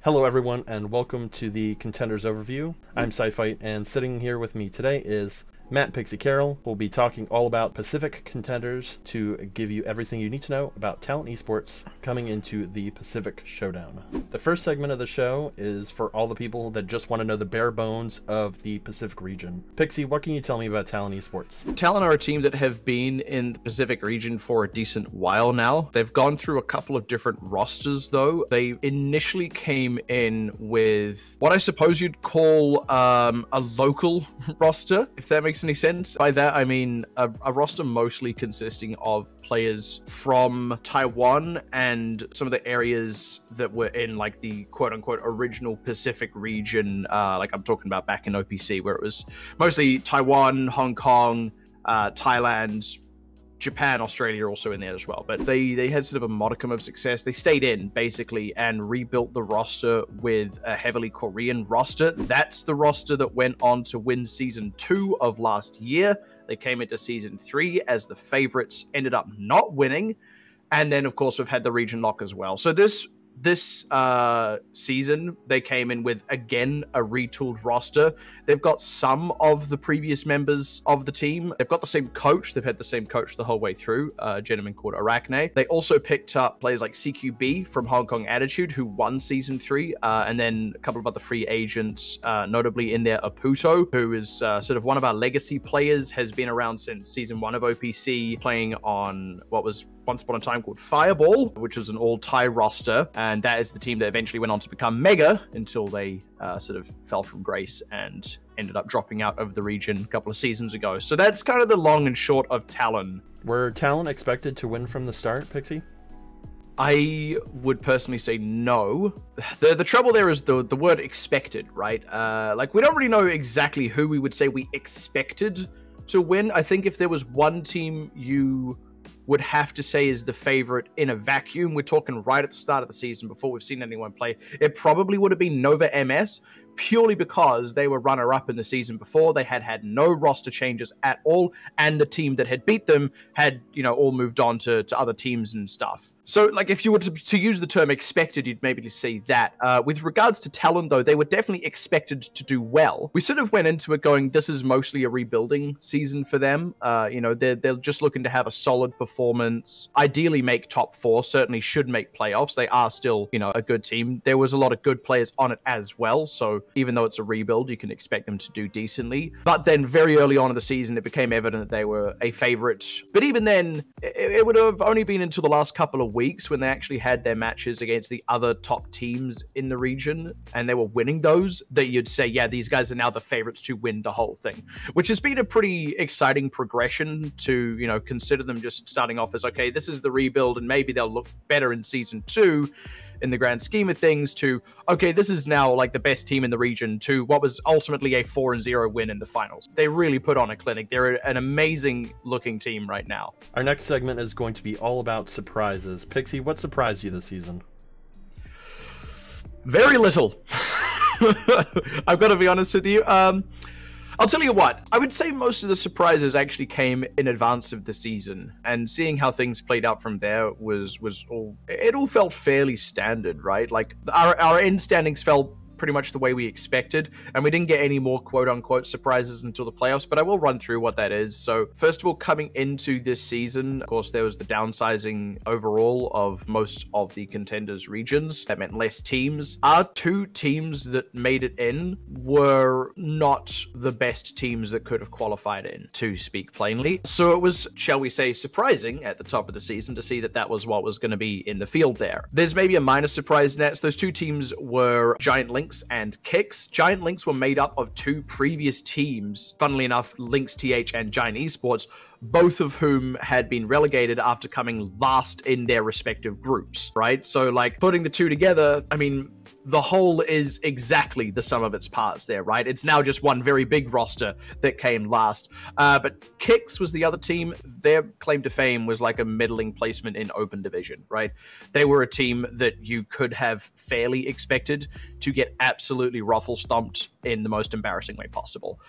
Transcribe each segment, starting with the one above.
Hello everyone and welcome to the Contenders overview. I'm Syphyt and sitting here with me today is Matt Pixie Carroll. We'll be talking all about Pacific Contenders to give you everything you need to know about Talon Esports coming into the Pacific Showdown. The first segment of the show is for all the people that just want to know the bare bones of the Pacific region. Pixie, what can you tell me about Talon Esports? Talon are a team that have been in the Pacific region for a decent while now. They've gone through a couple of different rosters though. They initially came in with what I suppose you'd call a local roster, if that makes any sense. By that I mean a roster mostly consisting of players from Taiwan and some of the areas that were in like the quote-unquote original Pacific region, like I'm talking about back in OPC, where it was mostly Taiwan, Hong Kong, Thailand, Japan, Australia also in there as well. But they had sort of a modicum of success. They stayed in, basically, and rebuilt the roster with a heavily Korean roster. That's the roster that went on to win Season 2 of last year. They came into Season 3 as the favorites, ended up not winning. And then, of course, we've had the region lock as well. So this season, they came in with, again, a retooled roster. They've got some of the previous members of the team. They've got the same coach. They've had the same coach the whole way through, a gentleman called Arachne. They also picked up players like CQB from Hong Kong Attitude, who won Season 3, and then a couple of other free agents, notably in there Aputo, who is sort of one of our legacy players, has been around since Season 1 of OPC, playing on what was once upon a time called Fireball, which was an all-Thai roster, and that is the team that eventually went on to become Mega until they sort of fell from grace and ended up dropping out of the region a couple of seasons ago. So that's kind of the long and short of Talon. Were Talon expected to win from the start, Pixie? I would personally say no. The trouble there is the word expected, right? Like, we don't really know exactly who we would say we expected to win. I think if there was one team you would have to say is the favorite in a vacuum, we're talking right at the start of the season before we've seen anyone play, it probably would have been Nova MS, purely because they were runner-up in the season before. They had no roster changes at all, and the team that had beat them had, you know, all moved on to other teams and stuff. So, like, if you were to use the term expected, you'd maybe say that. With regards to Talon, though, they were definitely expected to do well. We sort of went into it going, this is mostly a rebuilding season for them. You know, they're just looking to have a solid performance, ideally make top 4, certainly should make playoffs. They are still, you know, a good team. There was a lot of good players on it as well, so even though it's a rebuild, you can expect them to do decently. But then very early on in the season, it became evident that they were a favorite. But even then, it would have only been until the last couple of weeks when they actually had their matches against the other top teams in the region, and they were winning those, that you'd say, yeah, these guys are now the favorites to win the whole thing, which has been a pretty exciting progression to, you know, consider them just starting off as, okay, this is the rebuild, and maybe they'll look better in Season 2 in the grand scheme of things, to, okay, this is now like the best team in the region, to what was ultimately a 4-0 win in the finals. They really put on a clinic. They're an amazing looking team right now. Our next segment is going to be all about surprises. Pixie, what surprised you this season? Very little. I've got to be honest with you. I'll tell you what, I would say most of the surprises actually came in advance of the season, and seeing how things played out from there was all, it all felt fairly standard, right? Like, our end standings fell pretty much the way we expected, and we didn't get any more quote-unquote surprises until the playoffs, but I will run through what that is. So first of all, coming into this season, of course, there was the downsizing overall of most of the Contenders regions. That meant less teams. Our 2 teams that made it in were not the best teams that could have qualified in, to speak plainly. So it was, shall we say, surprising at the top of the season to see that that was what was going to be in the field there. There's maybe a minor surprise in that. Those 2 teams were Giant Lynx and Kicks. Giant Lynx were made up of 2 previous teams, funnily enough, Lynx TH and Giant Esports, both of whom had been relegated after coming last in their respective groups, right? So, like, putting the 2 together, I mean, the whole is exactly the sum of its parts there, right? It's now just one very big roster that came last. But Kicks was the other team. Their claim to fame was like a middling placement in Open Division, right? They were a team that you could have fairly expected to get absolutely ruffle-stomped in the most embarrassing way possible.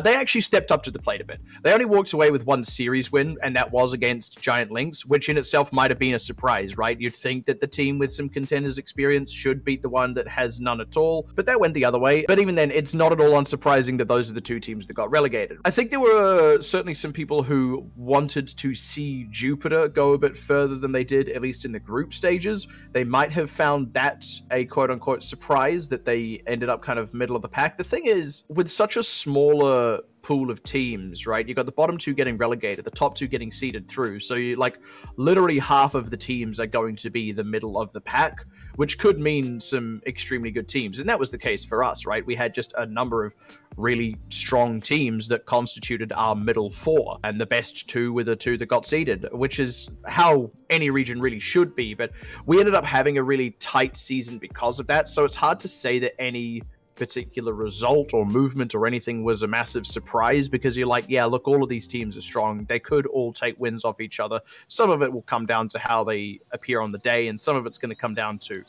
They actually stepped up to the plate a bit. They only walked away with 1 series win, and that was against Giant Lynx, which in itself might have been a surprise, right? You'd think that the team with some Contenders experience should beat the one that has none at all, but that went the other way. But even then, it's not at all unsurprising that those are the two teams that got relegated. I think there were certainly some people who wanted to see Jupiter go a bit further than they did, at least in the group stages. They might have found that a quote-unquote surprise that they ended up kind of middle of the pack. The thing is, with such a smaller pool of teams, right? You got the bottom two getting relegated, the top two getting seeded through. So you like literally half of the teams are going to be the middle of the pack, which could mean some extremely good teams. And that was the case for us, right? We had just a number of really strong teams that constituted our middle four, and the best two were the two that got seeded, which is how any region really should be. But we ended up having a really tight season because of that. So it's hard to say that any particular result or movement or anything was a massive surprise, because you're like, yeah, look, all of these teams are strong. They could all take wins off each other. Some of it will come down to how they appear on the day, and some of it's going to come down to,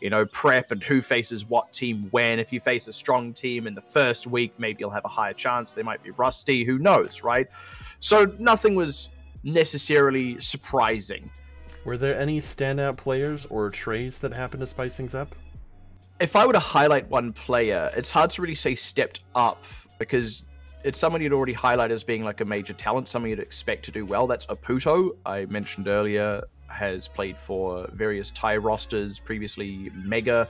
you know, prep and who faces what team when. If you face a strong team in the first week, maybe you'll have a higher chance. They might be rusty, who knows, right? So nothing was necessarily surprising. Were there any standout players or trades that happened to spice things up? If I were to highlight one player, it's hard to really say stepped up, because it's someone you'd already highlight as being like a major talent, someone you'd expect to do well. That's Aputo, I mentioned earlier, has played for various Thai rosters, previously Mega,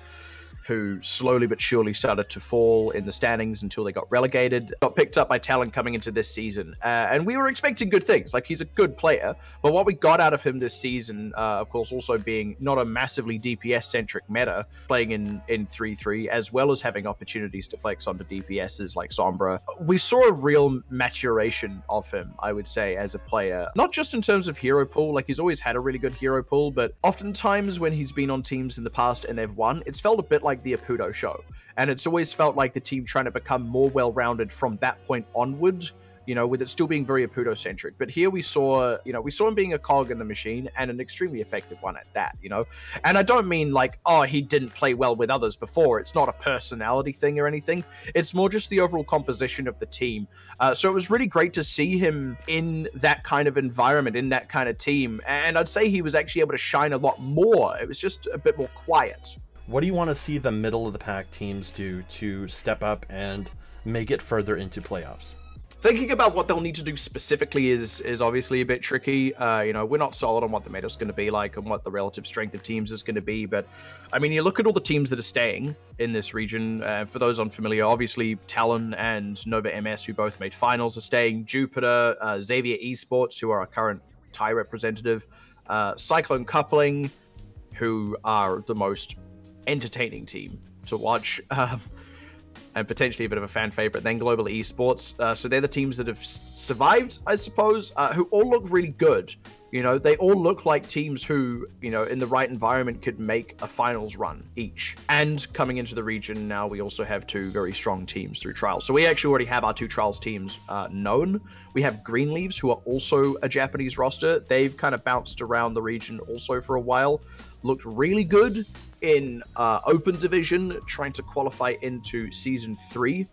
who slowly but surely started to fall in the standings until they got relegated. Got picked up by Talon coming into this season, and we were expecting good things. Like, he's a good player, but what we got out of him this season, of course, also being not a massively DPS-centric meta, playing in 3-3, as well as having opportunities to flex onto DPSs like Sombra, we saw a real maturation of him, I would say, as a player. Not just in terms of hero pool, like he's always had a really good hero pool, but oftentimes when he's been on teams in the past and they've won, it's felt a bit like the Aputo show, and it's always felt like the team trying to become more well-rounded from that point onward, you know, with it still being very Aputo-centric. But here we saw him being a cog in the machine, and an extremely effective one at that, you know. And I don't mean like, oh, he didn't play well with others before. It's not a personality thing or anything. It's more just the overall composition of the team. So it was really great to see him in that kind of environment, in that kind of team. And I'd say he was actually able to shine a lot more. It was just a bit more quiet. What do you want to see the middle of the pack teams do to step up and make it further into playoffs? Thinking about what they'll need to do specifically is obviously a bit tricky. You know, we're not solid on what the meta's going to be like and what the relative strength of teams is going to be. But, I mean, you look at all the teams that are staying in this region. For those unfamiliar, obviously, Talon and Nova MS, who both made finals, are staying. Jupiter, Xavier Esports, who are our current Thai representative. Cyclone Coupling, who are the most entertaining team to watch, and potentially a bit of a fan favorite. Then Global Esports, so they're the teams that have survived, I suppose, who all look really good. You know, they all look like teams who, you know, in the right environment could make a finals run each. And coming into the region now, we also have two very strong teams through trials. So we actually already have our two trials teams known. We have Greenleaves, who are also a Japanese roster. They've kind of bounced around the region also for a while. Looked really good in Open Division, trying to qualify into Season 3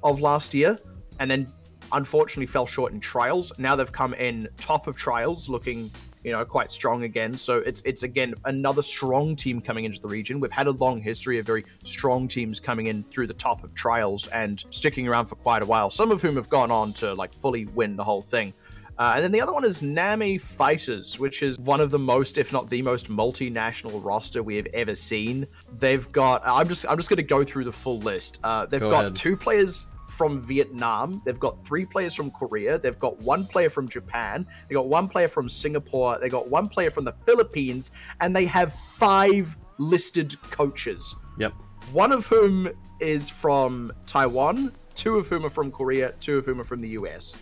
of last year, and then unfortunately fell short in Trials. Now they've come in top of Trials, looking, you know, quite strong again. So it's again another strong team coming into the region. We've had a long history of very strong teams coming in through the top of Trials and sticking around for quite a while, some of whom have gone on to like fully win the whole thing. And then the other one is Nami Fighters, which is one of the most, if not the most, multinational roster we have ever seen. They've got, I'm just going to go through the full list. They've got 2 players from Vietnam. They've got 3 players from Korea. They've got 1 player from Japan. They got 1 player from Singapore. They got 1 player from the Philippines, and they have 5 listed coaches. Yep. 1 of whom is from Taiwan, 2 of whom are from Korea, 2 of whom are from the US.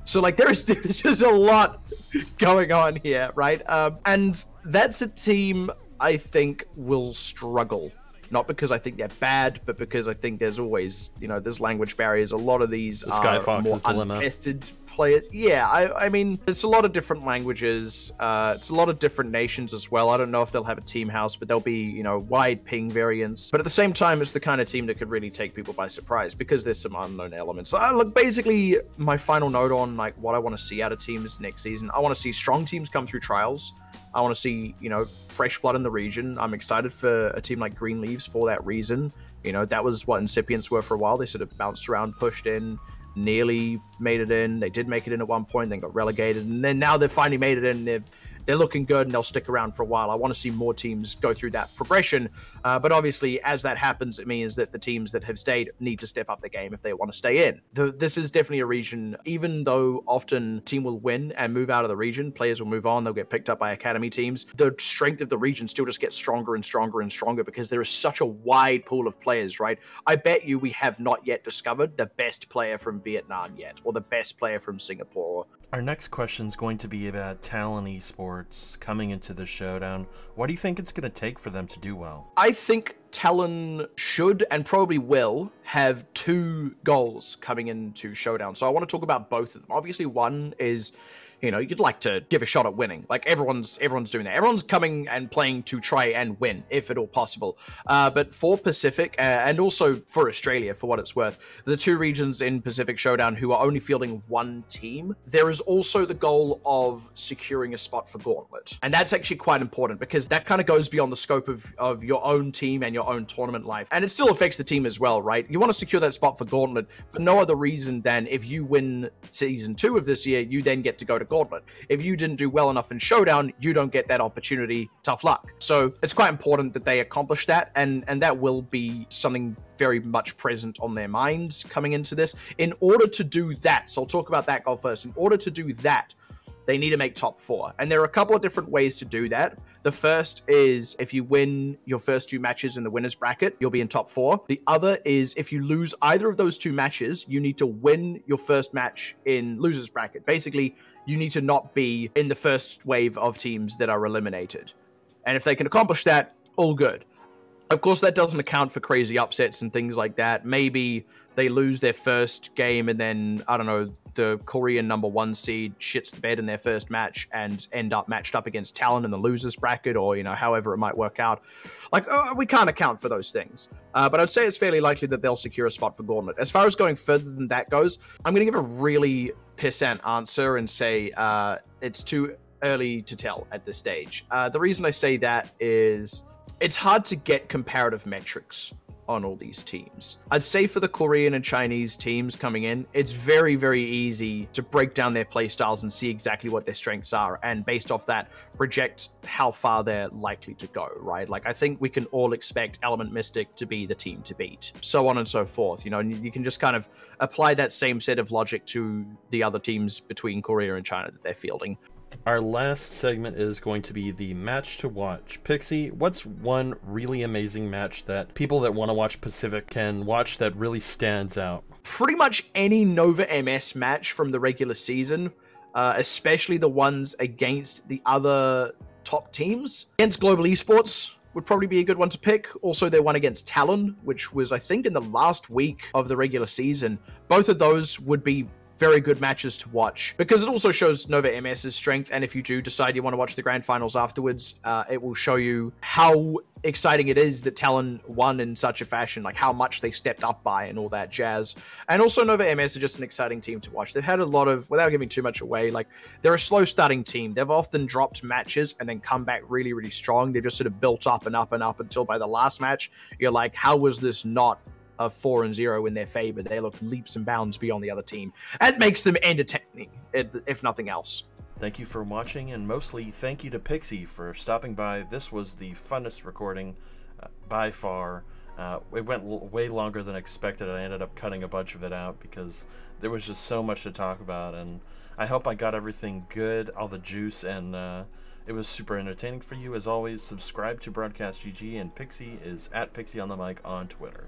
So, like, there's just a lot going on here, right? And that's a team I think will struggle. Not because I think they're bad, but because I think there's always, you know, there's language barriers. A lot of these are more untested players. Yeah, I mean, it's a lot of different languages. It's a lot of different nations as well. I don't know if they'll have a team house, but there'll be, you know, wide ping variants. But at the same time, it's the kind of team that could really take people by surprise because there's some unknown elements. Look, basically, my final note on like what I want to see out of teams next season. I want to see strong teams come through trials. I want to see, you know, fresh blood in the region. I'm excited for a team like Green Leaves for that reason. You know, that was what Incipients were for a while. They sort of bounced around, pushed in, nearly made it in. They did make it in at one point, then got relegated, and then now they've finally made it in. They're looking good and they'll stick around for a while. I want to see more teams go through that progression. But obviously, as that happens, it means that the teams that have stayed need to step up the game if they want to stay in. This is definitely a region, even though often a team will win and move out of the region, players will move on, they'll get picked up by academy teams. The strength of the region still just gets stronger and stronger and stronger because there is such a wide pool of players, right? I bet you we have not yet discovered the best player from Vietnam yet, or the best player from Singapore. Our next question is going to be about Talon Esports coming into the showdown. What do you think it's going to take for them to do well? I think Talon should and probably will have 2 goals coming into Showdown. So I want to talk about both of them. Obviously, one is, you know, you'd like to give a shot at winning. Like everyone's doing that. Everyone's coming and playing to try and win, if at all possible. But for Pacific, and also for Australia, for what it's worth, the 2 regions in Pacific Showdown who are only fielding 1 team, there is also the goal of securing a spot for Gauntlet. And that's actually quite important because that kind of goes beyond the scope of your own team and your own tournament life. And it still affects the team as well, right? You want to secure that spot for Gauntlet for no other reason than if you win Season 2 of this year, you then get to go to Gauntlet. If you didn't do well enough in Showdown, you don't get that opportunity. Tough luck. So it's quite important that they accomplish that, and that will be something very much present on their minds coming into this. In order to do that, so I'll talk about that goal first. In order to do that, they need to make top 4. And there are a couple of different ways to do that. The first is if you win your first 2 matches in the winner's bracket, you'll be in top 4. The other is if you lose either of those 2 matches, you need to win your first match in loser's bracket. Basically, you need to not be in the first wave of teams that are eliminated. And if they can accomplish that, all good. Of course, that doesn't account for crazy upsets and things like that. Maybe they lose their first game and then, I don't know, the Korean #1 seed shits the bed in their first match and end up matched up against Talon in the losers bracket, or, you know, however it might work out. Like, we can't account for those things. But I'd say it's fairly likely that they'll secure a spot for Gauntlet. As far as going further than that goes, I'm going to give a really pissant answer and say it's too early to tell at this stage. The reason I say that is it's hard to get comparative metrics on all these teams. I'd say for the Korean and Chinese teams coming in, it's very, very easy to break down their playstyles and see exactly what their strengths are, and based off that, project how far they're likely to go, right? Like, I think we can all expect Element Mystic to be the team to beat, so on and so forth, you know, and you can just kind of apply that same set of logic to the other teams between Korea and China that they're fielding. Our last segment is going to be the match to watch. Pixie, what's one really amazing match that people that want to watch Pacific can watch that really stands out? Pretty much any Nova MS match from the regular season, especially the ones against the other top teams. Against Global Esports would probably be a good one to pick. Also, their one against Talon, which was, I think, in the last week of the regular season. Both of those would be very good matches to watch because it also shows Nova MS's strength, and if you do decide you want to watch the grand finals afterwards, it will show you how exciting it is that Talon won in such a fashion, like how much they stepped up by and all that jazz. And also Nova MS are just an exciting team to watch. They've had a lot of, without giving too much away, like they're a slow starting team. They've often dropped matches and then come back really, really strong. They've just sort of built up and up and up until by the last match, you're like, how was this not a 4-0 in their favor? They look leaps and bounds beyond the other team. That makes them entertaining, if nothing else. Thank you for watching, and mostly thank you to Pixie for stopping by. This was the funnest recording by far. It went way longer than expected. I ended up cutting a bunch of it out because there was just so much to talk about, and I hope I got everything good, all the juice, and it was super entertaining for you. As always, subscribe to Broadcast.gg, and Pixie is at Pixie on the mic on Twitter.